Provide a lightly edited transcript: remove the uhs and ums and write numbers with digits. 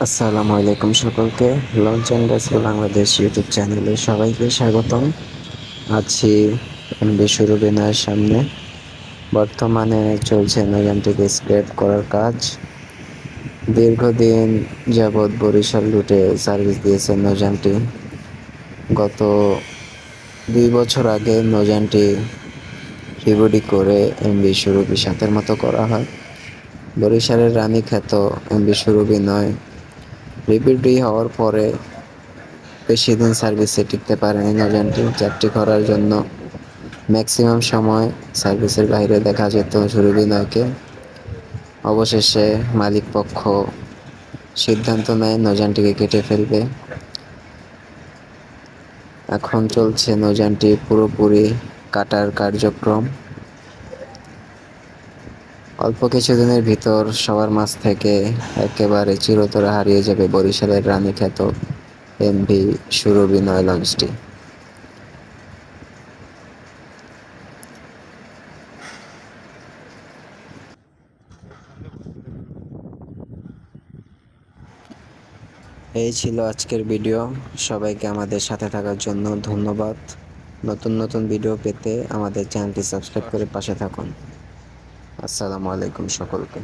আসসালামু আলাইকুম সকলকে। Launch and recipe Bangladesh YouTube চ্যানেলে সবাইকে স্বাগতম। আছি বিশ্বরূপিণার সামনে। বর্তমানে চলছে নৌযানটিকে স্ক্র্যাপ করার কাজ। দীর্ঘদিন যাবৎ বরিশাল রুটে সার্ভিস দিয়েছে নৌযানটি। গত 2 বছর আগে নৌযানটি রিবডি করে এমভি সুরভি 7-এর মতো করা হয়। বরিশালের রানীখ্যাত এমভি সুরভি 9 রিপিডি হওয়ার পরে বেশি দিন সার্ভিসে টিকতে পারেনি নৌযানটি। যাত্রী করার জন্য ম্যাক্সিমাম সময় সার্ভিসের বাইরে দেখা যেত সুরভি 9কে। অবশেষে মালিক পক্ষ সিদ্ধান্ত নেয় নৌযানটিকে কেটে ফেলবে। এখন চলছে নৌযানটি পুরোপুরি কাটার কার্যক্রম। অল্প কিছুদিনের ভিতর সবার মাঝ থেকে একেবারে চিরতরে হারিয়ে যাবে বরিশালের রানীখ্যাত এমভি সুরভি 9 লঞ্চটি। এই ছিল আজকের ভিডিও। সবাইকে আমাদের সাথে থাকার জন্য ধন্যবাদ। নতুন নতুন ভিডিও পেতে আমাদের চ্যানেলটি সাবস্ক্রাইব করে পাশে থাকুন। আসসালামু আলাইকুম সকলকে।